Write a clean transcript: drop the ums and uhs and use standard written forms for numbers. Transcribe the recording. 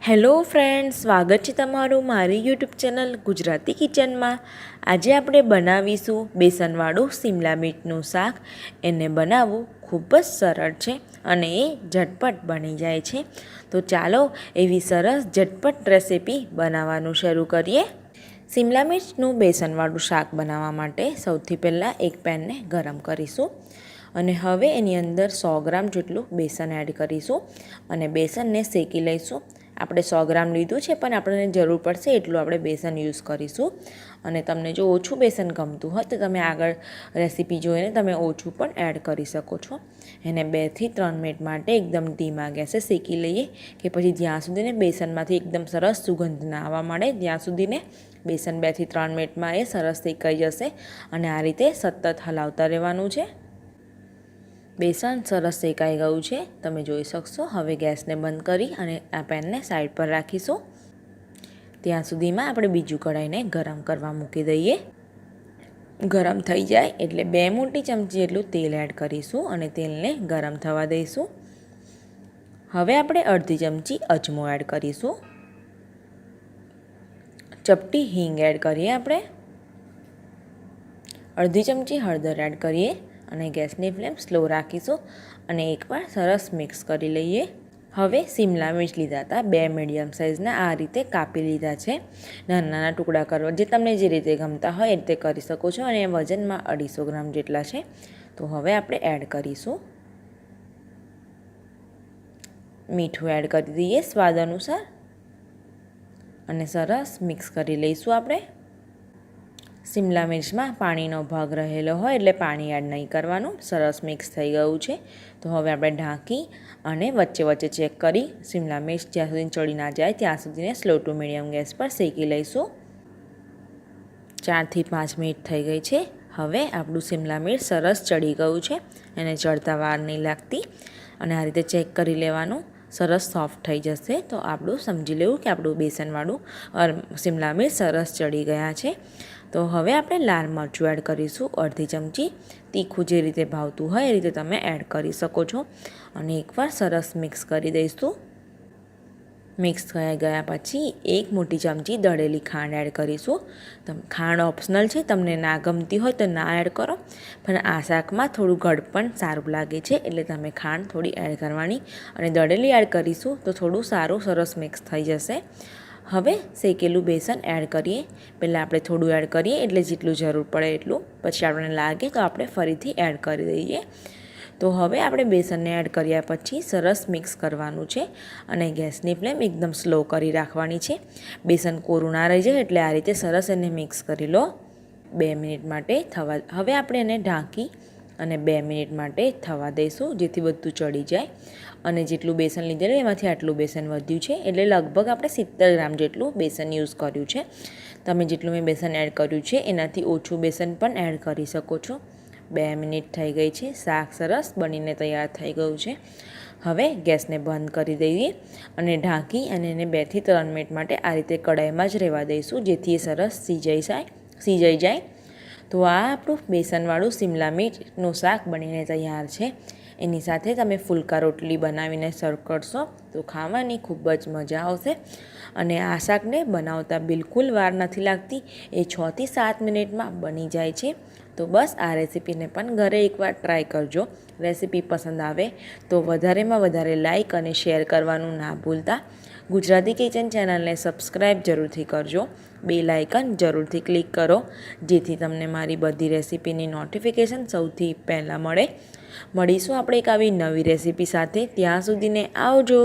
Hello friends, સ્વાગત છે તમારું મારી યુટ્યુબ ચેનલ ગુજરાતી કિચનમાં। આજે આપણે બનાવીશું બેસનવાળું શિમલા મિર્ચનું શાક। એને બનાવવું ખૂબ જ સરળ છે અને એ ઝટપટ બની જાય છે। તો ચાલો એવી સરસ ઝટપટ રેસીપી બનાવવાનું શરૂ કરીએ। શિમલા મિર્ચનું બેસનવાળું શાક બનાવવા માટે સૌથી પહેલાં એક પેનને ગરમ કરીશું અને હવે એની અંદર 100 ગ્રામ જેટલું બેસન એડ કરીશું અને બેસનને શેકી લઈશું। આપણે 100 ગ્રામ લીધું છે પણ આપણને જરૂર પડશે એટલું આપણે બેસન યુઝ કરીશું। અને તમને જો ઓછું બેસન ગમતું હોય તો તમે આગળ રેસીપી જોઈને તમે ઓછું પણ એડ કરી શકો છો। એને 2 થી 3 મિનિટ માટે એકદમ ધીમા ગેસે શેકી લઈએ કે પછી જ્યાં સુધીને બેસનમાંથી એકદમ સરસ સુગંધ ના આવવા મળે ત્યાં સુધીને બેસન 2 થી 3 મિનિટમાં એ સરસ શેકાઈ જશે અને આ રીતે સતત હલાવતા રહેવાનું છે। બેસન સરસ શેકાઈ ગયું છે, તમે જોઈ શકશો। હવે ગેસને બંધ કરી અને આ પેનને સાઈડ પર રાખીશું। ત્યાં સુધીમાં આપણે બીજું કઢાઈને ગરમ કરવા મૂકી દઈએ। ગરમ થઈ જાય એટલે 2 મોટી ચમચી જેટલું તેલ એડ કરીશું અને તેલને ગરમ થવા દઈશું। હવે આપણે અડધી ચમચી અજમો એડ કરીશું। ચપટી હિંગ એડ કરીએ આપણે। અડધી ચમચી હળદર એડ કરીએ અને ગેસની ફ્લેમ સ્લો રાખીશું અને એકવાર સરસ મિક્સ કરી લઈએ। હવે શિમલા મિર્ચ લીધા હતા 2 મીડિયમ સાઇઝના, આ રીતે કાપી લીધા છે। નાના નાના ટુકડા કરવા જે તમને જે રીતે ગમતા હોય એ રીતે કરી શકો છો અને વજનમાં 250 ગ્રામ જેટલા છે। તો હવે આપણે એડ કરીશું મીઠું એડ કરી દઈએ સ્વાદ અનુસાર અને સરસ મિક્સ કરી લઈશું આપણે। શિમલા મિર્ચમાં પાણીનો ભાગ રહેલો હોય એટલે પાણી એડ નહીં કરવાનું। સરસ મિક્સ થઈ ગયું છે તો હવે આપણે ઢાંકી અને વચ્ચે વચ્ચે ચેક કરી શિમલા મિર્ચ જ્યાં સુધી ચડી ના જાય ત્યાં સુધીને સ્લો ટુ મીડિયમ ગેસ પર શેકી લઈશું। 4 થી 5 મિનિટ થઈ ગઈ છે। હવે આપણું શિમલા મિર્ચ સરસ ચડી ગયું છે, એને ચડતા વાર નહીં લાગતી અને આ રીતે ચેક કરી લેવાનું। સરસ સોફ્ટ થઈ જશે તો આપણું સમજી લેવું કે આપણું બેસનવાળું શિમલા મિર્ચ સરસ ચડી ગયા છે। તો હવે આપણે લાલ મરચું એડ કરીશું અડધી ચમચી। તીખું જે રીતે ભાવતું હોય એ રીતે તમે એડ કરી શકો છો અને એકવાર સરસ મિક્સ કરી દઈશું। મિક્સ થઈ ગયા પછી 1 મોટી ચમચી દળેલી ખાંડ એડ કરીશું। ખાંડ ઓપ્શનલ છે, તમને ના ગમતી હોય તો ના એડ કરો, પણ આ શાકમાં થોડું ગળપણ સારું લાગે છે એટલે તમે ખાંડ થોડી એડ કરવાની અને દળેલી એડ કરીશું તો થોડું સારું સરસ મિક્સ થઈ જશે। હવે શેકેલું બેસન એડ કરીએ। પહેલાં આપણે થોડું એડ કરીએ એટલે જેટલું જરૂર પડે એટલું, પછી આપણને લાગે તો આપણે ફરીથી એડ કરી દઈએ। તો હવે આપણે બેસનને એડ કર્યા પછી સરસ મિક્સ કરવાનું છે અને ગેસની ફ્લેમ એકદમ સ્લો કરી રાખવાની છે। બેસન કોરું ના રહી જાય એટલે આ રીતે સરસ એને મિક્સ કરી લો 2 મિનિટ માટે થવા। હવે આપણે એને ઢાંકી અને 2 મિનિટ માટે થવા દઈશું જેથી બધું ચડી જાય અને જેટલું બેસન લીધેલું એમાંથી આટલું બેસન વધ્યું છે એટલે લગભગ આપણે 70 ગ્રામ જેટલું બેસન યુઝ કર્યું છે। તમે જેટલું મેં બેસન એડ કર્યું છે એનાથી ઓછું બેસન પણ એડ કરી શકો છો। 2 મિનિટ થઈ ગઈ છે, શાક સરસ બનીને તૈયાર થઈ ગયું છે। હવે ગેસને બંધ કરી દઈએ અને ઢાંકી અને એને 2 થી 3 મિનિટ માટે આ રીતે કઢાઈમાં જ રહેવા દઈશું જેથી એ સરસ સિજાઈ જાય। તો આ આપણું બેસનવાળું શિમલા મિર્ચનું શાક બનીને તૈયાર છે। એની સાથે તમે ફુલકા રોટલી બનાવીને સર્વ કરશો તો ખાવાની ખૂબ જ મજા આવશે અને આ શાકને બનાવતા બિલકુલ વાર નથી લાગતી, એ 6 થી 7 મિનિટમાં બની જાય છે। તો બસ આ રેસીપીને પણ ઘરે એકવાર ટ્રાય કરજો। રેસીપી પસંદ આવે તો વધારેમાં વધારે લાઇક અને શેર કરવાનું ના ભૂલતા। ગુજરાતી કિચન ચેનલને સબસ્ક્રાઈબ જરૂરથી કરજો, બેલ આઇકન જરૂરથી ક્લિક કરો જેથી તમને મારી બધી રેસીપીની નોટિફિકેશન સૌથી પહેલાં મળે। મળીશું આપણે એક આવી નવી રેસીપી સાથે, ત્યાં સુધીને આવજો।